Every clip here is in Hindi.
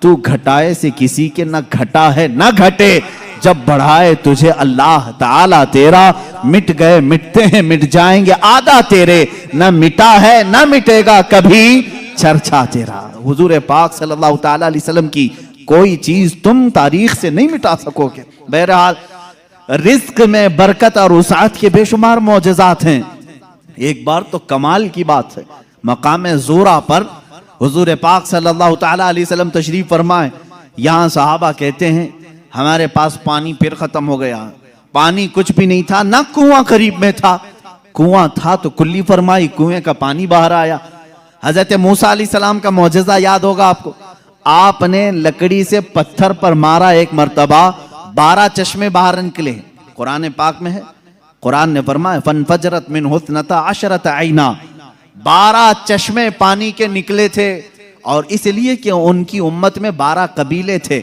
तू घटाए से किसी के न घटा है न घटे, जब बढ़ाए तुझे अल्लाह ताला तेरा, मिट गए मिटते हैं मिट जाएंगे आदा तेरे, न मिटा है न मिटेगा कभी चर्चा तेरा। हुजूर पाक सल्लल्लाहु ताला अलैहि वसल्लम की कोई चीज तुम तारीख से नहीं मिटा सकोगे। बहरहाल रिज्क में बरकत और उसात के बेशुमार मौजज़ात हैं। एक बार तो कमाल की बात है, मकाम ज़ोरा पर हुजूर पाक सल्लल्लाहु ताला अलैहि वसल्लम तशरीफ फरमाए। यहाँ सहाबा कहते हैं हमारे पास पानी फिर खत्म हो गया, पानी कुछ भी नहीं था, ना कुआं करीब में था, कुआं था तो कुल्ली फरमाई, कुएं का पानी बाहर आया। हजरत मूसा अलैहिस्सलाम का मौजज़ा याद होगा आपको, आपने लकड़ी से पत्थर पर मारा एक मर्तबा, 12 चश्मे बाहर निकले। कुरान पाक में है, कुरान ने फरमाया फनफजरत मिन हुस्नता अशरत आइना, 12 चश्मे पानी के निकले थे। और इसलिए कि उनकी उम्मत में 12 कबीले थे,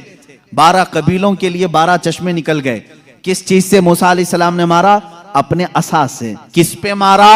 12 कबीलों के लिए 12 चश्मे निकल गए। किस चीज से मूसा अलैहिस्सलाम ने मारा? अपने असा से। किस पे मारा?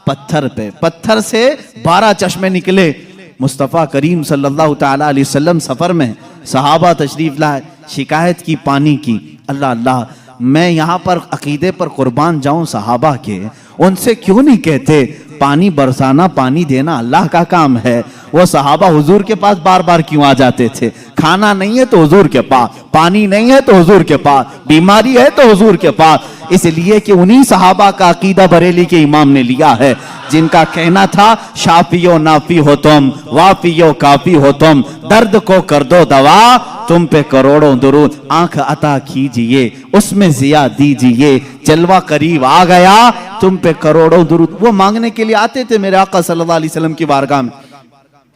पत्थर पे। पत्थर से 12 चश्मे निकले। मुस्तफ़ा करीम सल्लल्लाहु ताला अलैहि वसल्लम सफर में, सहाबा तशरीफ लाए, शिकायत की पानी की। अल्लाह अल्लाह, मैं यहाँ पर अकीदे पर कुर्बान जाऊं सहाबा के, उनसे क्यों नहीं कहते पानी बरसाना पानी देना अल्लाह का काम है। वो सहाबा हुजूर के पास बार बार क्यों आ जाते थे? खाना नहीं है तो हुजूर के पास, पानी नहीं है तो हुजूर के पास, बीमारी है तो हुजूर के पास। इसलिए कि उन्हीं सहाबा का अकीदा बरेली के इमाम ने लिया है, जिनका कहना था शाफियो नाफी हो तुम, वाफियो काफी हो तुम, दर्द को कर दो दवा, तुम पे करोड़ों दुरूद, आंख अता कीजिए उसमें जिया दीजिए, जलवा करीब आ गया तुम पे करोड़ों दुरूद। वो मांगने के लिए आते थे मेरे आका सल्लल्लाहु अलैहि वसल्लम की बारगाह में,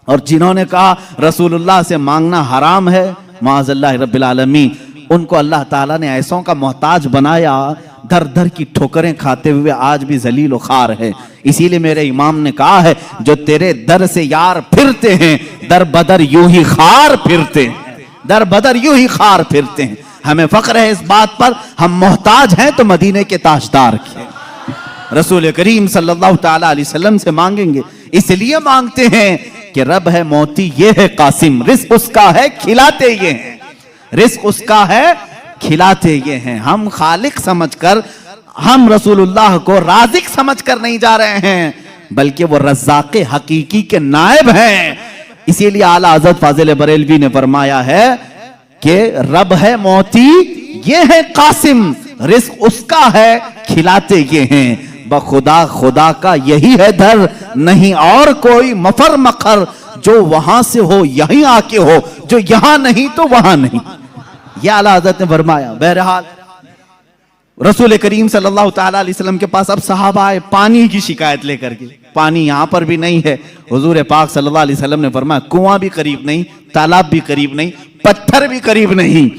और जिन्होंने कहा रसूलुल्लाह से मांगना हराम है, माअज़ल्लाह रब्बिल आलमीन, उनको अल्लाह ताला ने ऐसों का मोहताज बनाया, दर दर की ठोकरें खाते हुए आज भी जलील खार है। इसीलिए मेरे इमाम ने कहा है, जो तेरे दर से यार फिरते हैं, दर बदर यूं ही खार फिरते हैं, दर बदर यूं ही खार फिरते हैं। हमें फख्र है इस बात पर, हम मोहताज हैं तो मदीने के ताजदार के रसूल करीम सल्लल्लाहु ताला अलैहि वसल्लम से मांगेंगे। इसलिए मांगते हैं कि रब है मोती ये है कासिम, रिस्क उसका है खिलाते ये हैं, रिस्क उसका है खिलाते ये हैं। हम खालिक समझकर, हम रसूलुल्लाह को राज़िक समझकर नहीं जा रहे हैं, बल्कि वो रज़्ज़ाक़ हकीकी के नायब हैं। इसीलिए आला हज़रत फाज़िल बरेलवी ने फरमाया है कि रब है मोती ये है कासिम, रिस्क उसका है खिलाते ये हैं। बखुदा खुदा का यही है दर, नहीं और कोई मफर मखर, जो वहां से हो यहीं आके हो, जो यहां नहीं तो वहां नहीं। यह आला हज़रत ने फरमाया। बहरहाल रसूल करीम सल्लल्लाहु ताला अलैहि वसल्लम के पास अब सहाबा आए पानी की शिकायत लेकर के। पानी यहां पर भी नहीं है। हुजूर पाक सल्लल्लाहु अलैहि वसल्लम ने फरमाया कुआं भी करीब नहीं, तालाब भी करीब नहीं, पत्थर भी करीब नहीं।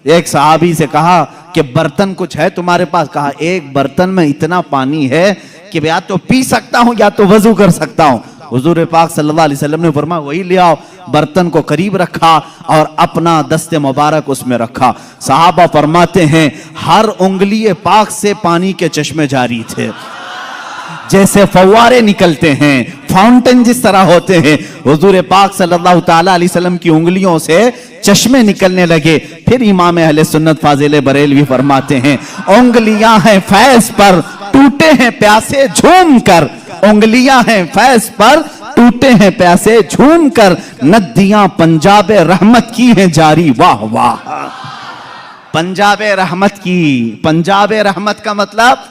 एक सहाबी से कहा कि बर्तन कुछ है तुम्हारे पास? कहा एक बर्तन में इतना पानी है कि या तो पी सकता हूं या तो वजू कर सकता हूं। हुजूर पाक सल्लल्लाहु अलैहि वसल्लम ने फरमाया वही ले आओ। बर्तन को करीब रखा और अपना दस्ते मुबारक उसमें रखा। सहाबा फरमाते हैं हर उंगली पाक से पानी के चश्मे जारी थे, जैसे फव्वारे निकलते हैं, फाउंटेन जिस तरह होते हैं। हुजूर पाक सल्लल्लाहु ताला अलैहि वसल्लम की उंगलियों से चश्मे निकलने लगे। फिर इमाम अहले सुन्नत फाजिल बरेलवी फरमाते हैं उंगलियां हैं फैज पर, टूटे हैं प्यासे झूम कर, उंगलियां हैं फैज पर, टूटे हैं प्यासे झूम कर, नदियां पंजाब रहमत की हैं जारी। वाह वाह, पंजाब रहमत की। पंजाब रहमत का मतलब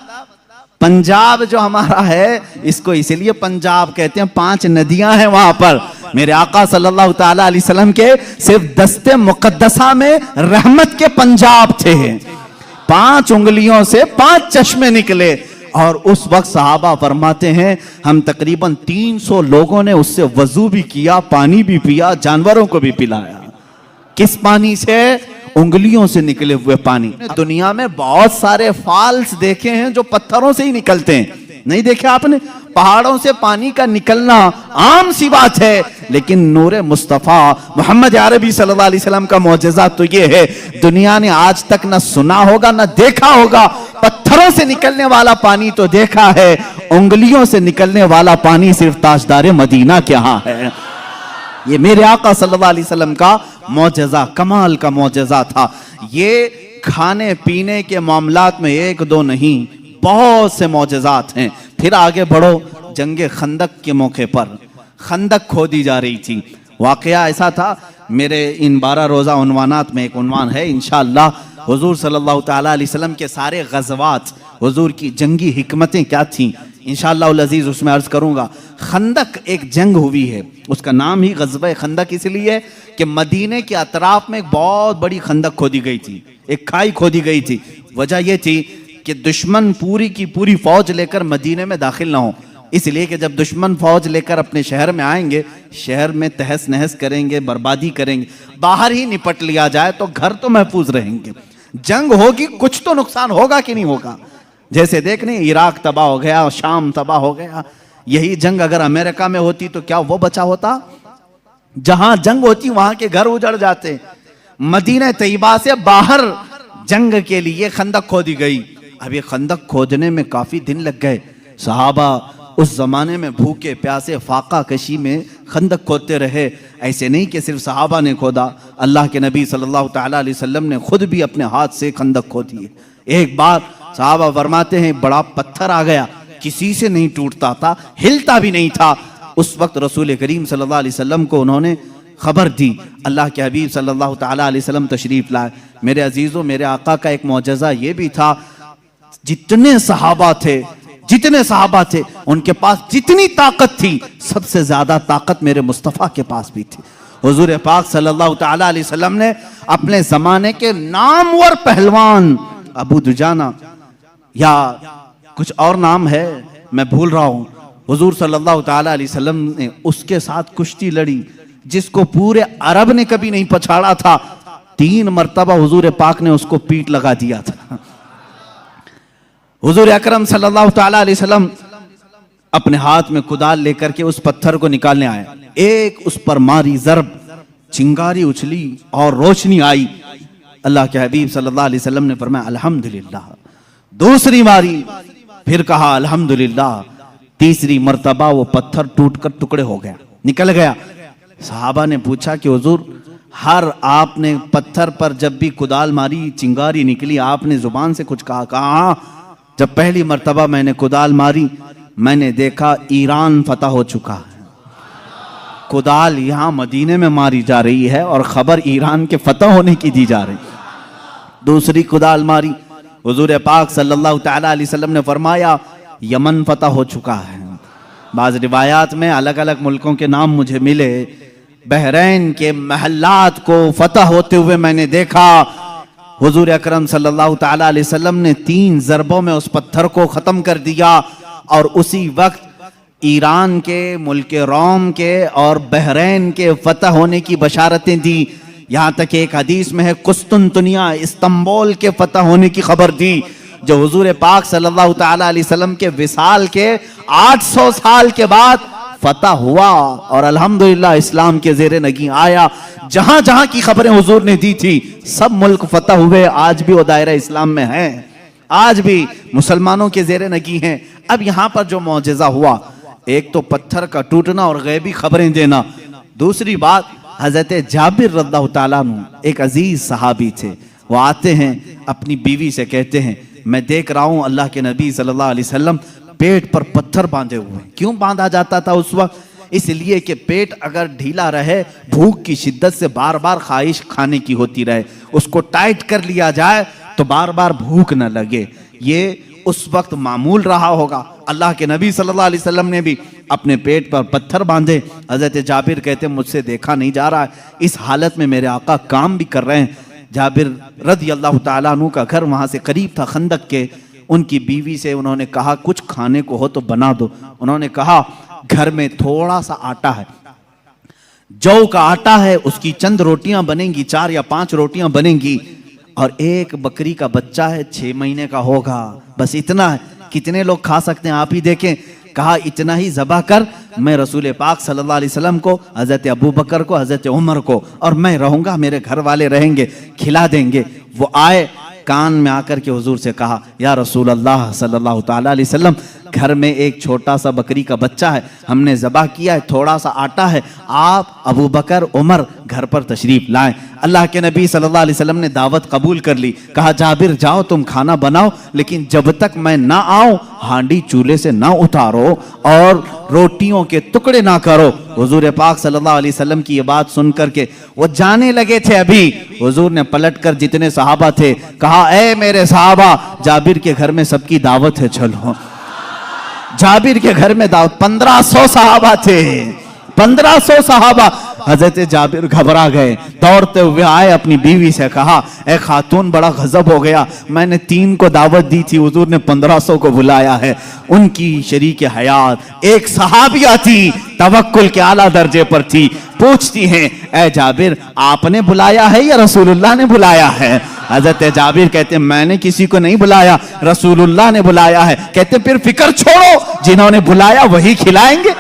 पंजाब जो हमारा है इसको इसलिए पंजाब कहते हैं, 5 नदियां हैं वहां पर। मेरे आका सल्लल्लाहु ताला अलैहि वसल्लम के सिर्फ दस्ते मुकद्दसा में रहमत के पंजाब थे। 5 उंगलियों से 5 चश्मे निकले। और उस वक्त सहाबा फरमाते हैं हम तकरीबन 300 लोगों ने उससे वजू भी किया, पानी भी पिया, जानवरों को भी पिलाया। किस पानी से? उंगलियों से निकले हुए पानी। दुनिया में बहुत सारे फॉल्स देखे हैं जो पत्थरों से ही निकलते हैं, नहीं देखे आपने? पहाड़ों से पानी का निकलना आम सी बात है, लेकिन नूरे मुस्तफा मोहम्मद अरबी सल्लल्लाहु अलैहि वसल्लम का मौजज़ा तो ये है, दुनिया ने आज तक ना सुना होगा ना देखा होगा। पत्थरों से निकलने वाला पानी तो देखा है, उंगलियों से निकलने वाला पानी सिर्फ ताजदार मदीना के यहाँ है। ये मेरे आका सल्लल्लाहु अलैहि वसल्लम का मौजज़ा, कमाल का मौजज़ा था। ये खाने पीने के मामलात में एक दो नहीं, बहुत से मौजज़ात हैं। फिर आगे बढ़ो, जंगे खंदक के मौके पर खंदक खोदी जा रही थी। वाकया ऐसा था, मेरे इन 12 रोज़ा उन्वानात में एक उन्वान है इंशाअल्लाह, हुजूर सल्लल्लाहु ताला अलैहि वसल्लम के सारे गज़वात, हुजूर की जंगी हिकमतें क्या थीं, इंशाअल्लाह अज़ीज़ उसमें अर्ज़ करूँगा। खंदक एक जंग हुई है, उसका नाम ही ग़ज़वा खंदक इसलिए है कि मदीने के अतराफ में एक बहुत बड़ी खंदक खोदी गई थी, एक खाई खोदी गई थी। वजह यह थी कि दुश्मन पूरी की पूरी फौज लेकर मदीने में दाखिल ना हो, इसलिए कि जब दुश्मन फौज लेकर अपने शहर में आएंगे, शहर में तहस नहस करेंगे, बर्बादी करेंगे। बाहर ही निपट लिया जाए तो घर तो महफूज रहेंगे। जंग होगी, कुछ तो नुकसान होगा कि नहीं होगा। जैसे देखने इराक तबाह हो गया, शाम तबाह हो गया। यही जंग अगर अमेरिका में होती तो क्या वो बचा होता? जहां जंग होती वहां के घर उजड़ जाते। मदीना तैयबा से बाहर जंग के लिए खंदक खोदी गई। अब ये खंदक खोदने में काफी दिन लग गए। सहाबा उस जमाने में भूखे प्यासे फाका कशी में खंदक खोदते रहे। ऐसे नहीं कि सिर्फ सहाबा ने खोदा, अल्लाह के नबी सल्लल्लाहु ताला अलैहि वसल्लम ने खुद भी अपने हाथ से खंदक खोदी है। एक बार सहाबा फरमाते हैं, बड़ा पत्थर आ गया, किसी से नहीं टूटता था, हिलता भी नहीं था। उस वक्त रसूल करीम सल्लल्लाहु अलैहि वसल्लम को उन्होंने खबर दी। अल्लाह के हबीब सल्लल्लाहु ताला अलैहि वसल्लम तशरीफ लाए। मेरे अजीजों, मेरे आका का एक मौजज़ा ये भी था, जितने सहाबा थे उनके पास जितनी ताकत थी, सबसे ज्यादा ताकत मेरे मुस्तफ़ा के पास भी थी। हुजूर पाक सल्लल्लाहु ताला अलैहि वसल्लम ने अपने जमाने के नामवर पहलवान अबू दुजाना या कुछ और नाम है मैं भूल रहा हूं, हुजूर सल्लल्लाहु ताला अलैहि वसल्लम ने उसके साथ कुश्ती लड़ी, जिसको पूरे अरब ने कभी नहीं पछाड़ा था। 3 मरतबा हुजूर पाक ने उसको पीठ लगा दिया था। हुजूर अकरम सल्लल्लाहु ताला अलैहि वसल्लम अपने हाथ में कुदाल लेकर के उस पत्थर को निकालने आए। एक उस पर मारी जरब, चिंगारी उछली और रोशनी आई। अल्लाह के हबीब सल्लल्लाहु अलैहि वसल्लम ने फरमाया अल्हम्दुलिल्लाह। दूसरी मारी, फिर कहा अल्हम्दुलिल्लाह। तीसरी मर्तबा वो पत्थर टूटकर टुकड़े हो गया, निकल गया। सहाबा ने पूछा कि हुजूर, हर आपने पत्थर पर जब भी कुदाल मारी चिंगारी निकली, आपने जुबान से कुछ कहा? कहा जब पहली मर्तबा मैंने कुदाल मारी, मैंने देखा ईरान फतह हो चुका है। कुदाल यहां मदीने में मारी जा रही है और खबर ईरान के फतह होने की दी जा रही। दूसरी कुदाल मारी, हुजूर पाक सल्लल्लाहु ताला अलैहि वसल्लम ने फरमाया यमन फतह हो चुका है। बाज़ रिवायात में अलग अलग मुल्कों के नाम मुझे मिले। बहरैन के महल्लात को फतह होते हुए मैंने देखा। हुजूर अकरम सल्लल्लाहु ताला अलैहि वसल्लम ने 3 ज़रबों में उस पत्थर को ख़त्म कर दिया और उसी वक्त ईरान के, मुल्क रोम के और बहरैन के फतह होने की बशारतें दी। यहाँ तक एक हदीस में है कुस्तुनतुनिया, इस्तांबुल के फतह होने की खबर दी, जो हुजूर पाक सल्लल्लाहु ताला अलैहि वसल्लम के विसाल के 800 साल के बाद फतह हुआ और अल्हम्दुलिल्लाह इस्लाम के ज़ेरे नगी आया। जहां जहां की खबरें हुजूर ने दी थी, सब मुल्क फतह हुए। आज भी वो दायरा इस्लाम में है, आज भी मुसलमानों के ज़ेरे नगी हैं। अब यहाँ पर जो मौजज़ा हुआ, एक तो पत्थर का टूटना और गैबी खबरें देना, दूसरी बात हजरत जाबिर रज़ियल्लाहु ताला अन्हु एक अजीज सहाबी थे। वो आते हैं अपनी बीवी से कहते हैं, मैं देख रहा हूँ अल्लाह के नबी सल्लल्लाहु अलैहि वसल्लम पेट पर पत्थर बांधे हुए। क्यों बांधा जाता था उस वक्त? इसलिए कि पेट अगर ढीला रहे, भूख की शिद्दत से बार बार ख्वाहिश खाने की होती रहे, उसको टाइट कर लिया जाए तो बार बार भूख न लगे। ये उस वक्त मामूल रहा होगा। अल्लाह के नबी सल्लल्लाहु अलैहि वसल्लम ने भी अपने पेट पर पत्थर बांधे। हजरत जाबिर कहते मुझसे देखा नहीं जा रहा है, इस हालत में मेरे आका काम भी कर रहे हैं। जाबिर रज़ियल्लाहु ताला अन्हु का घर वहाँ से करीब था खंदक के। उनकी बीवी से उन्होंने कहा कुछ खाने को हो तो बना दो। उन्होंने कहा घर में थोड़ा सा आटा है, जौ का आटा है, उसकी चंद रोटियां बनेंगी, 4 या 5 रोटियां बनेंगी, और एक बकरी का बच्चा है 6 महीने का होगा, बस इतना है। कितने लोग खा सकते हैं आप ही देखें। कहा इतना ही ज़बह कर, मैं रसूल पाक सल्लल्लाहु अलैहि वसल्लम को, हज़रत अबू बकर को, हज़रत उमर को, और मैं रहूँगा, मेरे घर वाले रहेंगे, खिला देंगे। वो आए, कान में आकर के हुजूर से कहा या रसूल अल्लाह सल्लल्लाहु ताला अलैहि वसल्लम, घर में एक छोटा सा बकरी का बच्चा है, हमने ज़बह किया है, थोड़ा सा आटा है, आप अबू बकर उमर घर पर तशरीफ लाएं। अल्लाह के नबी सल्लल्लाहु अलैहि वसल्लम ने दावत कबूल कर ली। कहा जाबिर जाओ तुम खाना बनाओ, लेकिन जब तक मैं ना आऊं हांडी चूल्हे से ना उतारो और रोटियों के टुकड़े ना करो। हुजूर पाक सल्लल्लाहु अलैहि वसल्लम की ये बात सुन करके वो जाने लगे थे, अभी हुजूर ने पलटकर जितने सहाबा थे कहा, ए मेरे सहाबा, जाबिर के घर में सबकी दावत है, चलो। जाबिर के घर में दावत, 1500 सहाबा थे, 1500 सहाबा। हजरत जाबिर घबरा गए, दौड़ते हुए आए, अपनी बीवी से कहा, ए खातून बड़ा गजब हो गया, मैंने 3 को दावत दी थी, हुजूर ने 1500 को बुलाया है। उनकी शरीक हयात एक सहाबिया थी, तवक्कुल के आला दर्जे पर थी, पूछती हैं, ए जाबिर आपने बुलाया है या रसूलुल्लाह ने बुलाया है? हजरत जाबिर कहते मैंने किसी को नहीं बुलाया, रसूलुल्लाह ने बुलाया है। कहते फिर फिक्र छोड़ो, जिन्होंने बुलाया वही खिलाएंगे,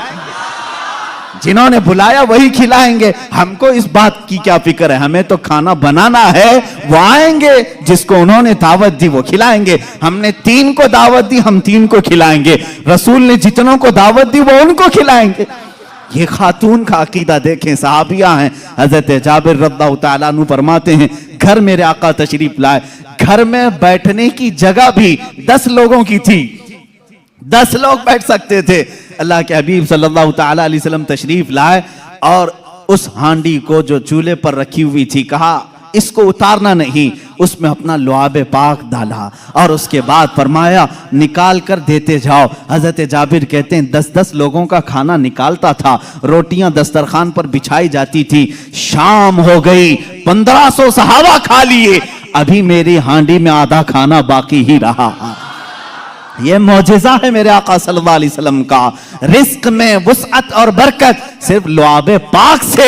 जिन्होंने बुलाया वही खिलाएंगे, हमको इस बात की क्या फिक्र है, हमें तो खाना बनाना है, वो आएंगे, जिसको उन्होंने दावत दी वो खिलाएंगे। हमने 3 को दावत दी, हम 3 को खिलाएंगे, रसूल ने जितनों को दावत दी वो उनको खिलाएंगे। ये खातून का अकीदा देखें, सहाबिया हैं। हजरत जाबिर रज़ियल्लाहु तआला अन्हु फरमाते हैं, घर मेरे आका तशरीफ लाए, घर में बैठने की जगह भी 10 लोगों की थी, 10 लोग बैठ सकते थे। अल्लाह के हबीब सल्लल्लाहु तआला अलैहि वसल्लम तशरीफ लाए और उस हांडी को जो चूल्हे पर रखी हुई थी, कहा इसको उतारना नहीं, उसमें अपना लुआबे पाक डाला और उसके बाद फरमाया निकाल कर देते जाओ। हजरत जाबिर कहते हैं 10-10 लोगों का खाना निकालता था, रोटियां दस्तरखान पर बिछाई जाती थी। शाम हो गई, 1500 सहाबा खा लिए, अभी मेरी हांडी में आधा खाना बाकी ही रहा। ये मौजिज़ा है मेरे आका सल्लल्लाहु अलैहि वसल्लम का। रिस्क में वुसअत और बरकत सिर्फ लुआबे पाक से,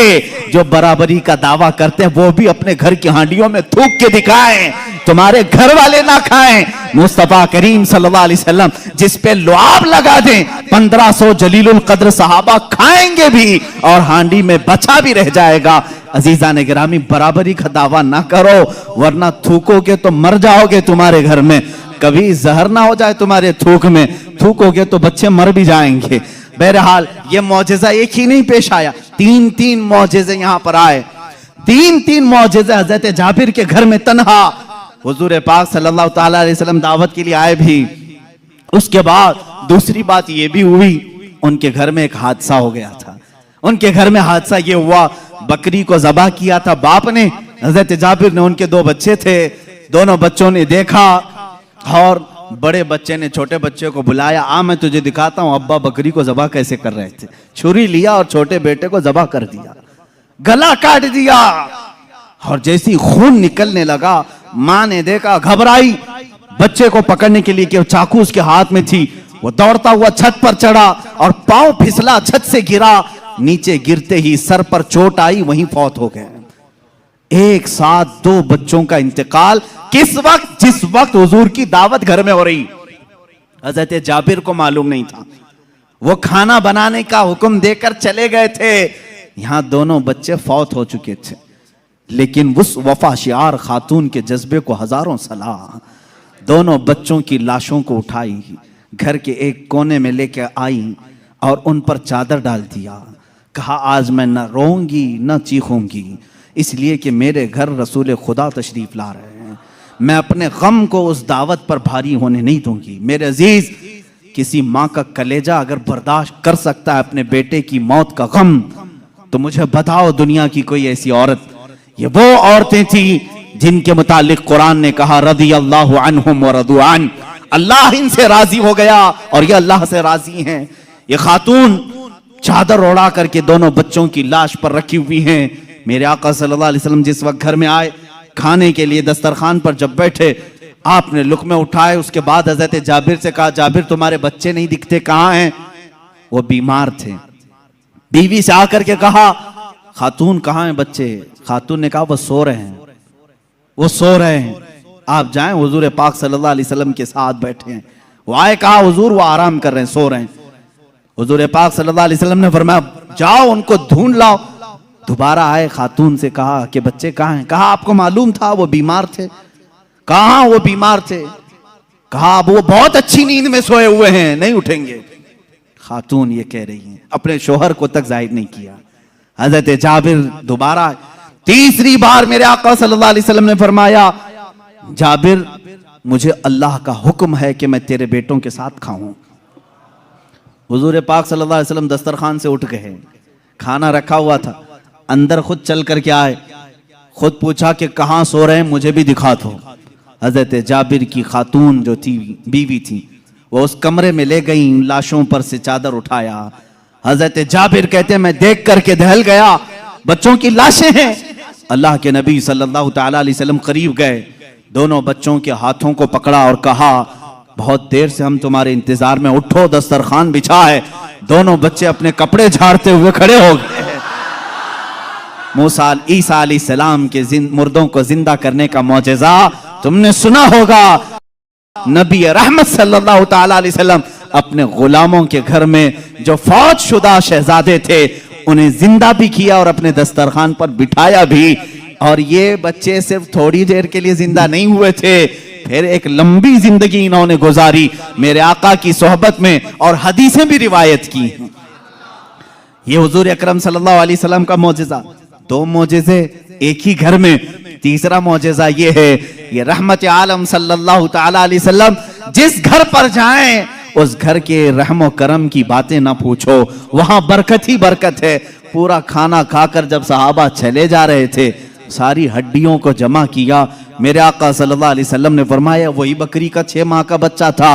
जो बराबरी का दावा करते हैं वो भी अपने घर की हांडियों में थूक के दिखाएं, तुम्हारे घर वाले ना खाएं। मुस्तफा करीम सल्लल्लाहु अलैहि वसल्लम जिस पे लुआब लगा दें, 1500 जलीलुल कद्र सहाबा खाएंगे भी और हांडी में बचा भी रह जाएगा। अजीजा ने गिरामी, बराबरी का दावा ना करो, वरना थूकोगे तो मर जाओगे, तुम्हारे घर में कभी जहर ना हो जाए, तुम्हारे थूक में थूकोगे तो बच्चे मर भी जाएंगे। बहरहाल ये मौजिज़ा एक ही नहीं पेश आया, 3-3 मौजिज़े यहां पर आए, 3-3 मौजिज़े हजरत जाबिर के घर में तन्हा। हुजूर पाक सल्लल्लाहु तआला अलैहि वसल्लम दावत के लिए आए भी। उसके बाद दूसरी बात ये भी हुई, उनके घर में एक हादसा हो गया था। उनके घर में हादसा ये हुआ, बकरी को ज़बह किया था बाप ने, हजरत जाबिर ने, उनके 2 बच्चे थे, दोनों बच्चों ने देखा और बड़े बच्चे ने छोटे बच्चे को बुलाया, आ मैं तुझे दिखाता हूं अब्बा बकरी को ज़बह कैसे कर रहे थे। छुरी लिया और छोटे बेटे को ज़बह कर दिया, गला काट दिया, और जैसी खून निकलने लगा मां ने देखा, घबराई, बच्चे को पकड़ने के लिए कि चाकू उसके हाथ में थी, वो दौड़ता हुआ छत पर चढ़ा और पांव फिसला, छत से गिरा, नीचे गिरते ही सर पर चोट आई, वहीं फौत हो गए। एक साथ 2 बच्चों का इंतकाल, किस वक्त? जिस वक्त हुजूर की दावत घर में हो रही। हजरत जाबिर को मालूम नहीं था, वो खाना बनाने का हुक्म देकर चले गए थे, यहां दोनों बच्चे फौत हो चुके थे। लेकिन उस वफाशियार खातून के जज्बे को हजारों सलाह, दोनों बच्चों की लाशों को उठाई, घर के एक कोने में लेकर आई और उन पर चादर डाल दिया। कहा आज मैं न रोऊंगी न चीखूंगी, इसलिए कि मेरे घर रसूल खुदा तशरीफ ला रहे हैं, मैं अपने गम को उस दावत पर भारी होने नहीं दूंगी। मेरे अजीज, किसी माँ का कलेजा अगर बर्दाश्त कर सकता है अपने बेटे की मौत का गम, तो मुझे बताओ दुनिया की कोई ऐसी औरत। ये वो औरतें थी जिनके मुतालिक कुरान ने कहा रज़ियल्लाहु अन्हुम व रदू अन, अल्लाह इनसे राजी हो गया और ये अल्लाह से राजी हैं। ये खातून चादर ओढ़ा करके दोनों बच्चों की लाश पर रखी हुई हैं। मेरे आका सल्लल्लाहु अलैहि वसल्लम जिस वक्त घर में आए, खाने के लिए दस्तरखान पर जब बैठे, आपने लुक़मे उठाए, उसके बाद हजरत जाबिर से कहा, जाबिर तुम्हारे बच्चे नहीं दिखते, कहाँ हैं? वो बीमार थे। बीवी से आकर के कहा, खातून कहाँ हैं बच्चे? खातून ने कहा वो सो रहे हैं, वो सो रहे हैं, आप जाएं। हुजूर पाक सल्लल्लाहु अलैहि वसल्लम के साथ बैठे हैं, वो आए, कहा हुजूर वो आराम कर रहे हैं, सो रहे हैं। हुजूर पाक सल्लल्लाहु अलैहि वसल्लम ने फरमाया जाओ उनको ढूंढ लाओ। दोबारा आए, खातून से कहा कि बच्चे कहाँ हैं? कहा आपको मालूम था वो बीमार थे। कहाँ वो बीमार थे? कहा अब वो बहुत अच्छी नींद में सोए हुए हैं, नहीं उठेंगे। खातून ये कह रही हैं, अपने शोहर को तक जाहिर नहीं किया। हजरत जाबिर दोबारा तीसरी बार मेरे आका सल्लल्लाहु अलैहि वसल्लम ने फरमाया, जाबिर मुझे अल्लाह का हुक्म है कि मैं तेरे बेटों के साथ खाऊं। हुजूर पाक सल्लल्लाहु अलैहि वसल्लम दस्तरखान से उठ गए, खाना रखा हुआ था, अंदर खुद चल करके आए, खुद पूछा कि कहाँ सो रहे हैं, मुझे भी दिखा दो। हजरत जाबिर की खातून जो थी, बीवी थी, वो उस कमरे में ले गई, लाशों पर से चादर उठाया। हजरत जाबिर कहते हैं मैं देख करके दहल गया, बच्चों की लाशें हैं। अल्लाह के नबी सल्लल्लाहु ताला अलैहि वसल्लम करीब गए, दोनों बच्चों के हाथों को पकड़ा और कहा बहुत देर से हम तुम्हारे इंतजार में, उठो दस्तरखान बिछा है। दोनों बच्चे अपने कपड़े झाड़ते हुए खड़े हो गए। मूसा ईसा अलैहिस्सलाम के मुर्दों को जिंदा करने का मौजज़ा तुमने सुना होगा। नबी रहमत सल्लल्लाहु ताला अलैहि वसल्लम अपने गुलामों के घर में जो फौज शुदा शहजादे थे उन्हें जिंदा भी किया और अपने दस्तरखान पर बिठाया भी। और ये बच्चे सिर्फ थोड़ी देर के लिए जिंदा नहीं हुए थे, फिर एक लंबी जिंदगी इन्होंने गुजारी मेरे आका की सोहबत में, और हदीसें भी रिवायत की। ये हुजूर अकरम सल्लल्लाहु अलैहि वसल्लम का मौजज़ा। दो मौजज़े एक ही घर में। तीसरा मौजज़ा ये है, ये रहमत आलम सल्लल्लाहु ताला अलैहि वसल्लम जिस घर पर जाएं उस घर के रहमो करम की बातें ना पूछो, वहां बरकत ही बरकत है। पूरा खाना खाकर जब सहाबा चले जा रहे थे, सारी हड्डियों को जमा किया। मेरे आका सल्लल्लाहु अलैहि वसल्लम ने फरमाया वही बकरी का 6 माह का बच्चा था।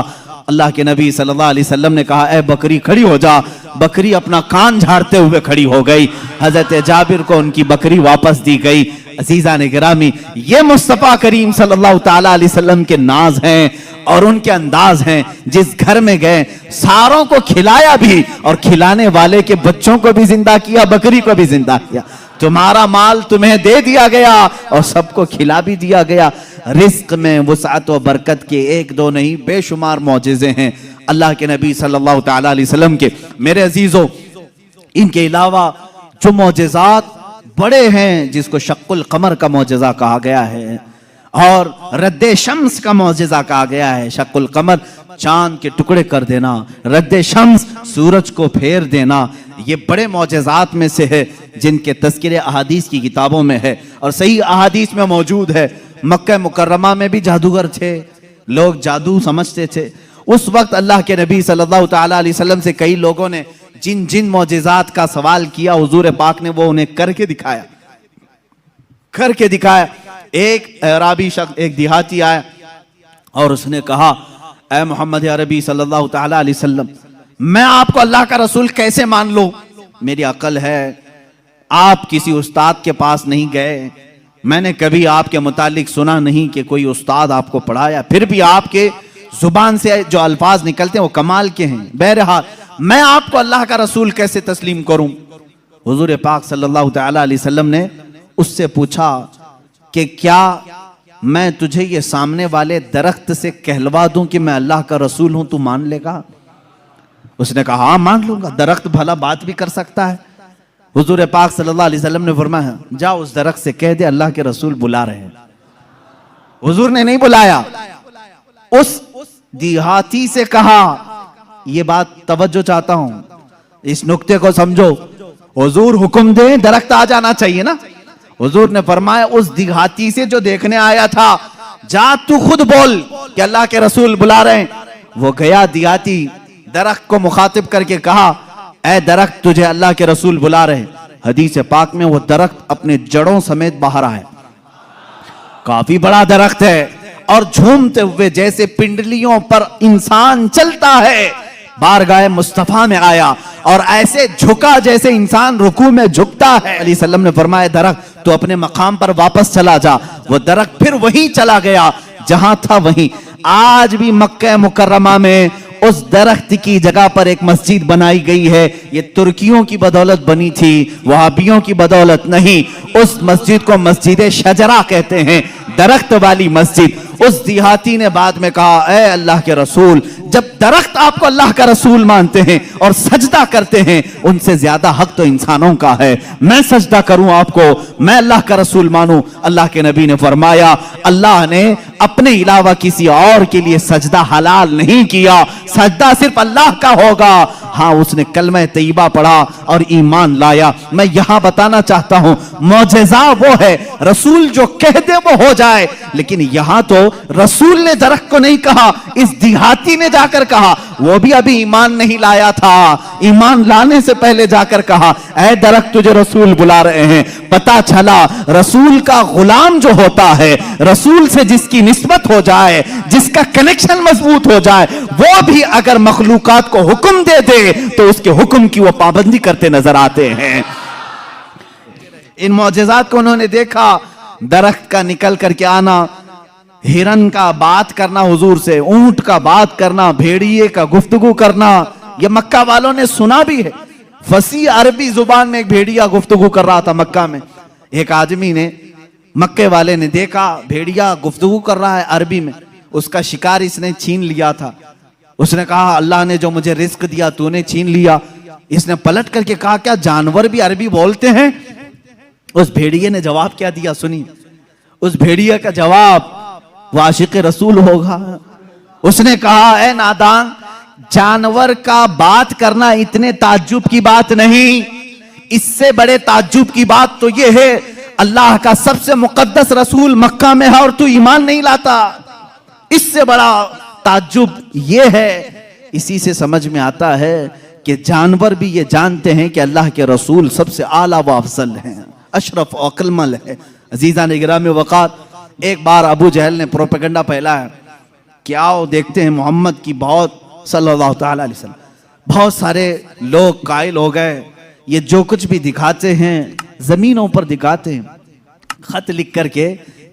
अल्लाह के नबी सल्लल्लाहु अलैहि वसल्लम ने कहा ए बकरी खड़ी हो जा। बकरी अपना कान झाड़ते हुए खड़ी हो गई। हजरत जाबिर को उनकी बकरी वापस दी गई। अजीजा ने गिरामी, ये मुस्तफ़ा करीम सल्लल्लाहु ताला अलैहि वसल्लम के नाज हैं और उनके अंदाज हैं। जिस घर में गए सारों को खिलाया भी, और खिलाने वाले के बच्चों को भी जिंदा किया, बकरी को भी जिंदा किया। तुम्हारा माल तुम्हें दे दिया गया और सबको खिला भी दिया गया। रिस्क में वुसअत व बरकत के एक दो नहीं बेशुमार मौजज़े हैं अल्लाह के नबी सल्लल्लाहु ताला अलैहि वसल्लम के। मेरे अजीजों, इनके अलावा जो मौजज़ात बड़े हैं, जिसको शक्कुल कमर का मौजज़ा कहा गया है और रद्दे शम्स का मौजज़ा कहा गया है। शक्कुल कमर चांद के टुकड़े कर देना, रद्दे शम्स सूरज को फेर देना, ये बड़े मौजज़ात में से है जिनके तज़किरे अहादीस की किताबों में है और सही अहादीस में मौजूद है। मक्का मुकर्रमा में भी जादूगर थे, लोग जादू समझते थे। उस वक्त अल्लाह के नबी सल्लल्लाहु ताला अलैहि वसल्लम से कई लोगों ने जिन जिन मौजज़ात का सवाल किया, हुजूर पाक ने वो उन्हें करके दिखाया। एक अराबी शख्स, एक देहाती आया और उसने कहा ऐ मोहम्मद या रबी सल्लल्लाहु ताला अलैहि वसल्लम, मैं आपको अल्लाह का रसूल कैसे मान लूं? मेरी अकल है, आप किसी उस्ताद के पास नहीं गए, मैंने कभी आपके मुतालिक सुना नहीं कि कोई उस्ताद आपको पढ़ाया, फिर भी आपके जुबान से जो अल्फाज निकलते हैं वो कमाल के हैं। बहरहाल मैं आपको अल्लाह का रसूल कैसे तस्लीम करूं? हुजूर पाक सल्लल्लाहु ताला अलैहि वसल्लम ने उससे पूछा कि क्या मैं तुझे ये सामने वाले दरख्त से कहलवा दूं कि मैं अल्लाह का रसूल हूं, तू मान लेगा? उसने कहा हाँ मान लूंगा, दरख्त भला बात भी कर सकता है। हुजूर पाक सल्लल्लाहु अलैहि वसल्लम ने फरमाया जा उस दरख्त से कह दे अल्लाह के रसूल बुला रहे हैं। हुजूर ने नहीं बुलाया, उस देहाती से कहा, ये बात तवज्जो चाहता हूं, इस नुक्ते को समझो। हुजूर हुक्म दे दरख्त आ जाना चाहिए ना। हुजूर ने फरमाया उस देहाती से जो देखने आया था, जा तू खुद बोल कि अल्लाह के रसूल बुला रहे हैं। वो गया देहाती, दरख्त को मुखातिब करके कहा ऐ दरख्त तुझे अल्लाह के रसूल बुला रहे हैं। हदीस पाक में वो दरख्त अपने जड़ों समेत बाहर आया, काफी बड़ा दरख्त है, और झूमते हुए जैसे पिंडलियों पर इंसान चलता है बारगाह मुस्तफा में आया और ऐसे झुका जैसे इंसान रुकू में झुकता है। अली सल्लम ने फरमाया दरख्त तो अपने मकाम पर वापस चला जा। वो दरख्त फिर वहीं चला गया जहां था वहीं। आज भी मक्का मुकर्रमा में उस दरख्त की जगह पर एक मस्जिद बनाई गई है। ये तुर्कियों की बदौलत बनी थी, वहाबियों की बदौलत नहीं। उस मस्जिद को मस्जिद शजरा कहते हैं, दरख्त वाली मस्जिद। उस देहाती ने बाद में कहा ऐ अल्लाह के रसूल, जब दरख्त आपको अल्लाह का रसूल मानते हैं और सजदा करते हैं, उनसे ज्यादा हक तो इंसानों का है। मैं सजदा करूं आपको, मैं अल्लाह का रसूल मानूं। अल्लाह के नबी ने फरमाया, अल्लाह ने अपने अलावा किसी और के लिए सजदा हलाल नहीं किया, सजदा सिर्फ अल्लाह का होगा। हाँ, उसने कलमा तैयबा पढ़ा और ईमान लाया। मैं यहां बताना चाहता हूं, मौजज़ा वो है रसूल जो कह दे वो हो जाए, लेकिन यहां तो रसूल ने दरख्त को नहीं कहा, इस देहाती ने जाकर कहा। वो भी अभी ईमान नहीं लाया था, ईमान लाने से पहले जाकर कहा, ऐ दरख्त तुझे रसूल बुला रहे हैं। पता चला रसूल का गुलाम जो होता है, रसूल से जिसकी निस्बत हो जाए, जिसका कनेक्शन मजबूत हो जाए, वो भी अगर मखलूकात को हुक्म दे दे तो उसके हुक्म की वो पाबंदी करते नजर आते हैं। इन मौजज़ात को उन्होंने देखा, दरख्त का निकल करके आना, हिरन का बात करना हुजूर से, ऊंट का बात करना, भेड़िए का गुफ्तगू करना, ये मक्का वालों ने सुना भी है। फसी अरबी जुबान में एक भेड़िया गुफ्तगू कर रहा था मक्का में। एक आदमी ने, मक्के वाले ने देखा भेड़िया गुफ्तगू कर रहा है अरबी में, उसका शिकार इसने छीन लिया था। उसने कहा, अल्लाह ने जो मुझे रिस्क दिया तूने छीन लिया। इसने पलट करके कहा, क्या जानवर भी अरबी बोलते हैं? उस भेड़िए ने जवाब क्या दिया सुनी। उस भेड़िए का जवाब वो आशिक रसूल होगा। उसने कहा, ए नादान, जानवर का बात करना इतने ताज्जुब की बात नहीं, इससे बड़े ताज्जुब की बात तो यह है, अल्लाह का सबसे मुकद्दस रसूल मक्का में है और तू ईमान नहीं लाता। इससे बड़ा ताज्जुब यह है। इसी से समझ में आता है कि जानवर भी ये जानते हैं कि अल्लाह के रसूल सबसे आला व अफजल हैं, अशरफ और अक्लमल है। अजीजा ने गिरामी वक़ात, एक बार अबू जहल ने प्रोपेगेंडा फैलाया कि आओ देखते हैं मोहम्मद की बहुत सल्लल्लाहु तआला अलैहि वसल्लम, बहुत सारे लोग कायल हो गए, ये जो कुछ भी दिखाते हैं जमीनों पर दिखाते हैं। खत लिख करके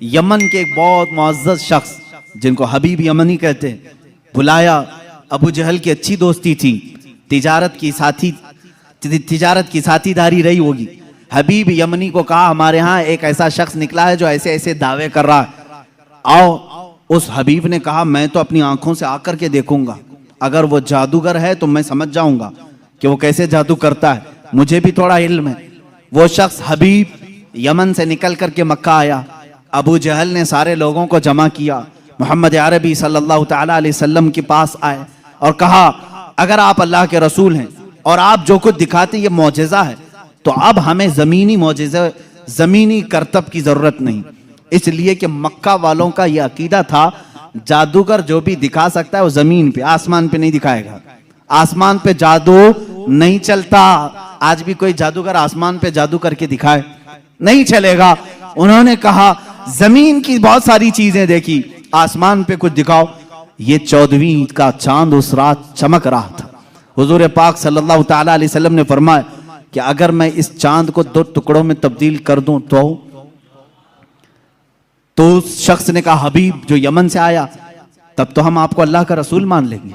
यमन के एक बहुत मुअज़्ज़ज़ शख्स जिनको हबीब यमनी कहते हैं, बुलाया। अबू जहल की अच्छी दोस्ती थी, तिजारत की साथीदारी रही होगी। हबीब यमनी को कहा, हमारे यहाँ एक ऐसा शख्स निकला है जो ऐसे ऐसे दावे कर रहा है, आओ। उस हबीब ने कहा, मैं तो अपनी आंखों से आकर के देखूंगा, अगर वो जादूगर है तो मैं समझ जाऊंगा कि वो कैसे जादू करता है, मुझे भी थोड़ा इल्म है। वो शख्स हबीब यमन से निकल करके मक्का आया। अबू जहल ने सारे लोगों को जमा किया, मोहम्मद अरबी सल्लल्लाहु तआला अलैहि वसल्लम के पास आए और कहा, अगर आप अल्लाह के रसूल हैं और आप जो कुछ दिखाते ये मौजज़ा है, तो अब हमें ज़मीनी मौजज़ा, ज़मीनी करतब की ज़रूरत नहीं। इसलिए कि मक्का वालों का ये अकीदा था, जादूगर जो भी दिखा सकता है वो ज़मीन पे, आसमान पे नहीं दिखाएगा। आसमान पे जादू नहीं चलता। आज भी कोई जादूगर आसमान पे जादू करके दिखाए, नहीं चलेगा। उन्होंने कहा, ज़मीन की बहुत सारी चीज़ें देखी, आसमान पे कुछ दिखाओ। ये 14वीं ईद का चांद उस रात चमक रहा था। हुजूर पाक सल्लल्लाहु तआला अलैहि वसल्लम ने फरमाया कि अगर मैं इस चांद को 2 टुकड़ों में तब्दील कर दूं तो उस शख्स ने कहा, हबीब जो यमन से आया, तब तो हम आपको अल्लाह का रसूल मान लेंगे,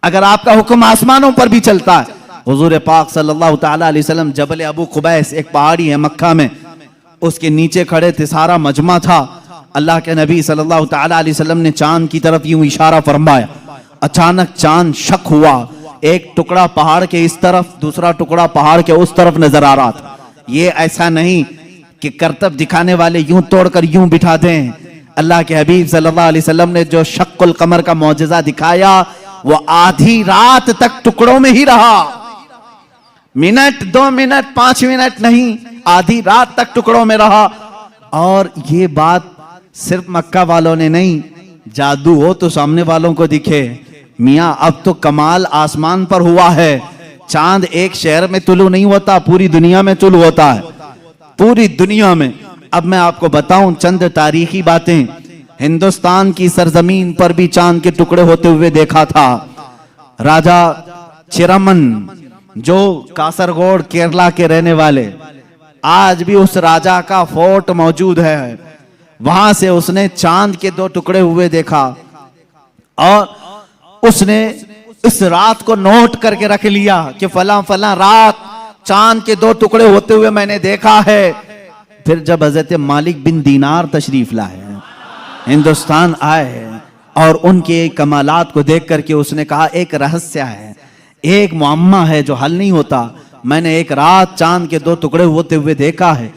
अगर आपका हुक्म आसमानों पर भी चलता है। हुजूर पाक सल्लल्लाहु तआला अलैहि वसल्लम जबल अबू कुबैस, एक पहाड़ी है मक्का में, उसके नीचे खड़े थे, सारा मजमा था। अल्लाह के नबी सल्लल्लाहु तआला अलैहि वसल्लम ने चांद की तरफ यूं इशारा फरमाया। अचानक चांद शक हुआ, एक टुकड़ा पहाड़ के इस तरफ, दूसरा टुकड़ा पहाड़ के उस तरफ नजर आ रहा था। ये ऐसा नहीं कि करतब दिखाने वाले यूं तोड़कर यूं बिठा दें। अल्लाह के हबीब सल्लल्लाहु अलैहि वसल्लम ने जो शक्कुल कमर का मौजज़ा दिखाया, वो आधी रात तक टुकड़ों में ही रहा। मिनट, 2 मिनट, 5 मिनट नहीं, आधी रात तक टुकड़ों में रहा। और ये बात सिर्फ मक्का वालों ने नहीं, जादू हो तो सामने वालों को दिखे। मियाँ अब तो कमाल आसमान पर हुआ है। चांद एक शहर में तुलू नहीं होता, पूरी दुनिया में तुलू होता है, पूरी दुनिया में। अब मैं आपको बताऊं चंद तारीखी बातें। हिंदुस्तान की सरजमीन पर भी चांद के टुकड़े होते हुए देखा था। राजा चिरमन, जो कासरगोड केरला के रहने वाले, आज भी उस राजा का फोर्ट मौजूद है। वहां से उसने चांद के 2 टुकड़े हुए देखा और उसने इस रात को नोट करके रख लिया कि फला फला रात चांद के 2 टुकड़े होते हुए मैंने देखा है। फिर जब हजरत मालिक बिन दीनार तशरीफ लाए, हिंदुस्तान आए और उनके कमालात को देख करके उसने कहा एक रहस्य है, एक मुअम्मा है जो हल नहीं होता। मैंने एक रात चांद के 2 टुकड़े होते हुए देखा है।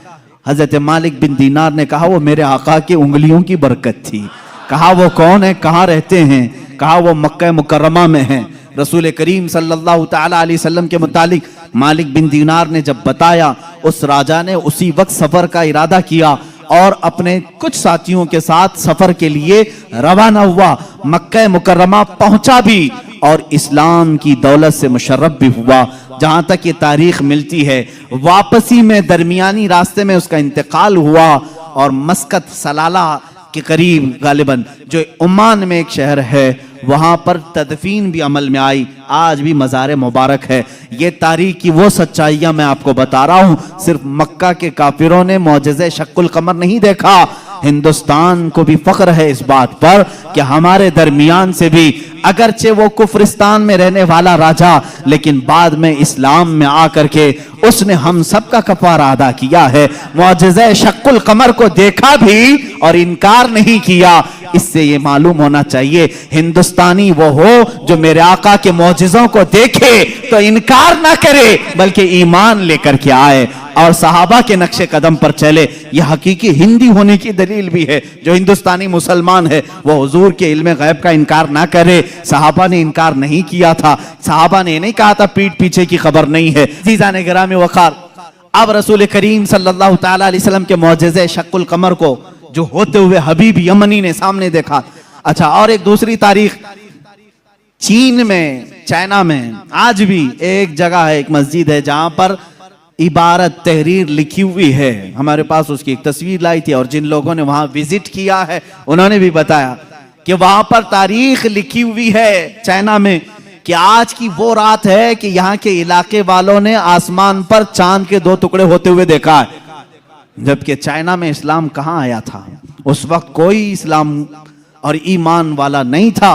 हजरत मालिक बिन दीनार ने कहा वो मेरे आका की उंगलियों की बरकत थी। कहा वो कौन है, कहाँ रहते हैं? कहा वो मक्का मुकर्रमा में है। रसूल करीम सल्लल्लाहु ताला अलैहि वसल्लम के मुतालिक मालिक बिन दीनार ने जब बताया, उस राजा ने उसी वक्त सफर का इरादा किया और अपने कुछ साथियों के साथ सफर के लिए रवाना हुआ। मक्का मुकर्रमा पहुंचा भी और इस्लाम की दौलत से मुशर्रफ भी हुआ। जहां तक ये तारीख मिलती है, वापसी में दरमियानी रास्ते में उसका इंतकाल हुआ और मस्कत सलाला के करीब गालिबन जो ओमान में एक शहर है, वहां पर तदफीन भी अमल में आई। आज भी मज़ार मुबारक है। ये तारीख की वो सच्चाइयां मैं आपको बता रहा हूं। सिर्फ मक्का के काफिरों ने मौजज़े शक्कुल कमर नहीं देखा, हिंदुस्तान को भी फख्र है इस बात पर कि हमारे दरमियान से भी, अगरचे वो कुफरिस्तान में रहने वाला राजा, लेकिन बाद में इस्लाम में आकर के उसने हम सब का कफारा अदा किया है। मौजज़े शक्कुल कमर को देखा भी और इनकार नहीं किया। इससे ये मालूम होना चाहिए हिंदुस्तानी वो हो जो मेरे आका के मौजज़ों को देखे तो इनकार ना करे, बल्कि ईमान लेकर के आए और सहाबा के नक्शे कदम पर चले। यह हकीकी हिंदी होने की दलील भी है। जो हिंदुस्तानी मुसलमान है वो हुजूर के इल्म गैब का इनकार ना करे। सहाबा ने इनकार नहीं किया था। सहाबा ने नहीं कहा था पीठ पीछे की खबर नहीं है। जीजाने गिरामी वक़ार, अब रसूल करीम सल्लल्लाहु ताला अलैहि वसल्लम के मौजज़े शक्कुल कमर को जो होते हुए हबीब यमनी ने सामने देखा। अच्छा, और एक दूसरी तारीख, चीन में, चाइना में आज भी एक जगह है, एक मस्जिद है जहां पर इबारत तहरीर लिखी हुई है। हमारे पास उसकी एक तस्वीर लाई थी और जिन लोगों ने वहां विजिट किया है उन्होंने भी बताया कि वहां पर तारीख लिखी हुई है चाइना में कि आज की वो रात है कि यहाँ के इलाके वालों ने आसमान पर चांद के 2 टुकड़े होते हुए देखा है। जबकि चाइना में इस्लाम कहाँ आया था? उस वक्त कोई इस्लाम और ईमान वाला नहीं था।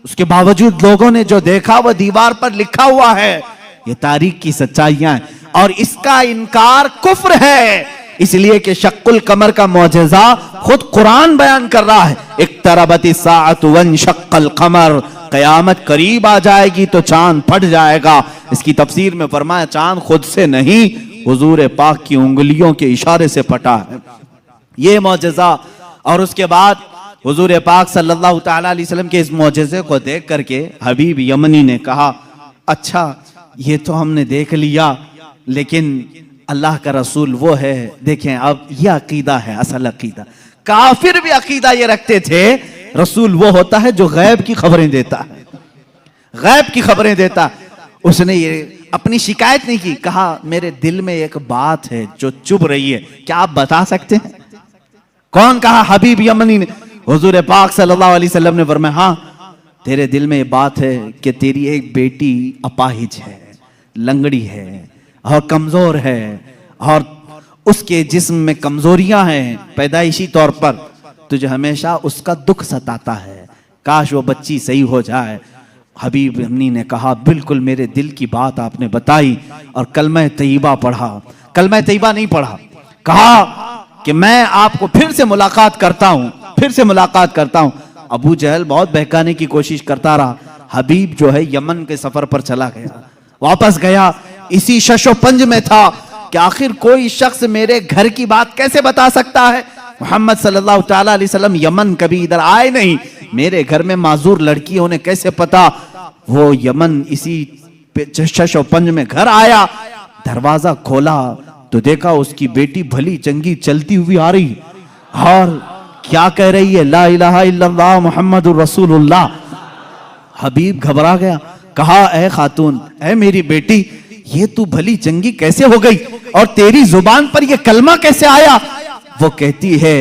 उसके बावजूद लोगों ने जो देखा वह दीवार पर लिखा हुआ है। ये तारीख की सच्चाइयां हैं और इसका इनकार कुफ्र है, इसलिए कि शक्कुल कमर का मौजज़ा खुद कुरान बयान कर रहा है। इक्तरबति साअतु वंशक्कल कमर, कयामत करीब आ जाएगी तो चांद फट जाएगा। इसकी तफसीर में फरमाया चांद खुद से नहीं, हुजूर पाक की उंगलियों के इशारे से फटा है। ये मौजज़ा, और उसके बाद हुजूर पाक सल्लल्लाहु ताला अलैहि वसल्लम के इस मौजज़े को देख करके हबीब यमनी ने कहा, अच्छा ये तो हमने देख लिया, लेकिन अल्लाह का रसूल वो है। देखें, अब यह अकीदा है, असल अकीदा। काफिर भी अकीदा ये रखते थे रसूल वो होता है जो गैब की खबरें देता है, गैब की खबरें देता। उसने ये अपनी शिकायत नहीं की, कहा मेरे दिल में एक बात है जो चुभ रही है, क्या आप बता सकते हैं? कौन कहा? हबीब यमनी ने। हुजूर पाक सल्लल्लाहु अलैहि वसल्लम ने फरमाया, हाँ तेरे दिल में ये बात है कि तेरी एक बेटी अपाहिज है, लंगड़ी है और कमजोर है और उसके जिस्म में कमजोरियां हैं पैदाइशी तौर पर, तुझे हमेशा उसका दुख सताता है, काश वो बच्ची सही हो जाए। हबीब यमनी ने कहा, बिल्कुल मेरे दिल की बात आपने बताई, और कलमा तैयबा पढ़ा। कलमा तैयबा नहीं पढ़ा, कहा कि मैं आपको फिर से मुलाकात करता हूं, फिर से मुलाकात करता हूं। अबू जहल बहुत बहकाने की कोशिश करता रहा। हबीब जो है यमन के सफर पर चला गया, वापस गया, इसी शशोपंज में था कि आखिर कोई शख्स मेरे घर की बात कैसे बता सकता है? मोहम्मद सल्लल्लाहु ताला अलैहि वसल्लम यमन कभी इधर आए नहीं, मेरे घर में माजूर लड़की उन्हें कैसे पता? वो यमन इसी शशोपंज में घर आया, दरवाजा खोला तो देखा उसकी बेटी भली चंगी चलती हुई आ रही और क्या कह रही है, ला इलाहा इल्लल्लाह मुहम्मदुर रसूलुल्लाह। हबीब घबरा गया, कहा ए खातून, ए मेरी बेटी, ये तू भली चंगी कैसे हो गई और तेरी जुबान पर ये कलमा कैसे आया? वो कहती है,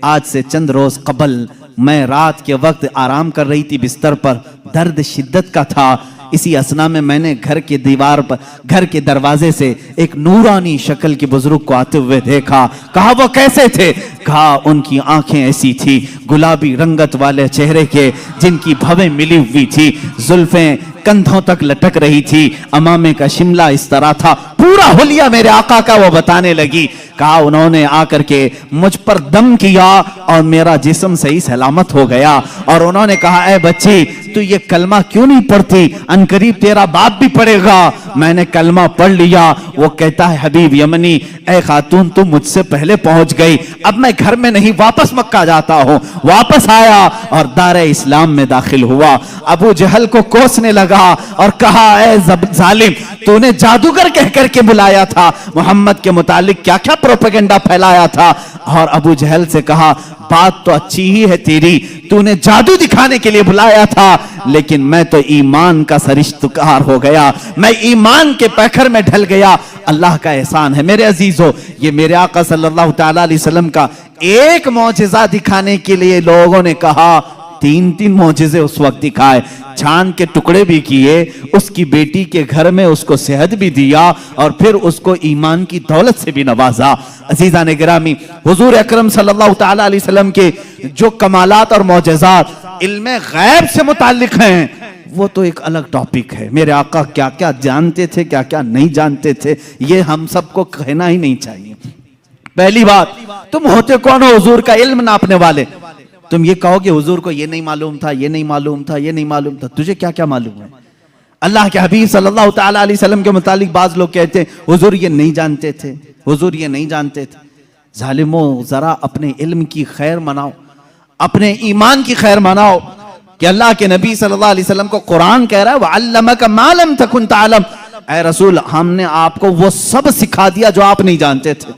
आज से चंद रोज कबल मैं रात के वक्त आराम कर रही थी बिस्तर पर, दर्द शिद्दत का था, इसी असना में मैंने घर के दीवार पर, घर के दरवाजे से एक नूरानी शक्ल के बुजुर्ग को आते हुए देखा। कहा वो कैसे थे? कहा उनकी आंखें ऐसी थी गुलाबी रंगत वाले चेहरे के, जिनकी भवें मिली हुई थी, जुल्फें कंधों तक लटक रही थी, अमामे का शिमला इस तरह था, पूरा हुलिया मेरे आका का वो बताने लगी। कहा उन्होंने आकर के मुझ पर दम किया और मेरा जिस्म सही सलामत हो गया। और उन्होंने कहा ऐ बच्ची तू ये कलमा क्यों नहीं पढ़ती, अनकरीब तेरा बाप भी पढ़ेगा। मैंने कलमा पढ़ लिया। वो कहता है हबीब यमनी, ऐ खातून तू मुझसे पहले पहुंच गई, अब मैं घर में नहीं वापस मक्का जाता हूं। वापस आया और दारे इस्लाम में दाखिल हुआ। अबू जहल को कोसने लगा और कहा ऐ जालिम, तूने जादूगर कह करके बुलाया था, मोहम्मद के मुतालिक क्या क्या प्रोपेगेंडा फैलाया था। और अबू जहल से कहा बात तो अच्छी ही है तेरी, तूने जादू दिखाने के लिए बुलाया था, लेकिन मैं तो ईमान का सरिश्तकार हो गया, मैं ईमान के पैखर में ढल गया। अल्लाह का एहसान है मेरे अजीजों, ये मेरे आका सल्लल्लाहु तआला अलैहि वसल्लम का एक मौजिजा दिखाने के लिए लोगों ने कहा 3-3 मौजिजे उस वक्त दिखाए, चांद के टुकड़े भी किए, उसकी बेटी के घर में उसको सेहत भी दिया और फिर उसको ईमान की दौलत से भी नवाजा। अजीजा ने गिरामी, हुजूर अकरम सल्लल्लाहु तआला अलैहि वसल्लम के जो कमालात और मौजज़ात इल्मे गैब से मुताल्लिक हैं वो तो एक अलग टॉपिक है। मेरे आका क्या क्या जानते थे, क्या क्या नहीं जानते थे, ये हम सबको कहना ही नहीं चाहिए। पहली बात, तुम होते कौन हो हुजूर का इल्म नापने वाले? तुम ये कहोगे हुजूर को ये नहीं मालूम था, ये नहीं मालूम था, ये नहीं मालूम था, तुझे क्या क्या मालूम है? अल्लाह के हबीब सल्लल्लाहु तआला अलैहि वसल्लम के मुतालिक बाज लोग कहते हैं हुजूर ये नहीं जानते थे, हुजूर ये नहीं जानते थे। जालिमों, जरा अपने इल्म की खैर मनाओ, अपने ईमान की खैर मनाओ कि अल्लाह के नबी सल्लल्लाहु अलैहि वसल्लम को कुरान कह रहा है वअल्लमका मा लम तकुन तअलम, ऐ रसूल हमने आपको वो सब सिखा दिया जो आप नहीं जानते थे।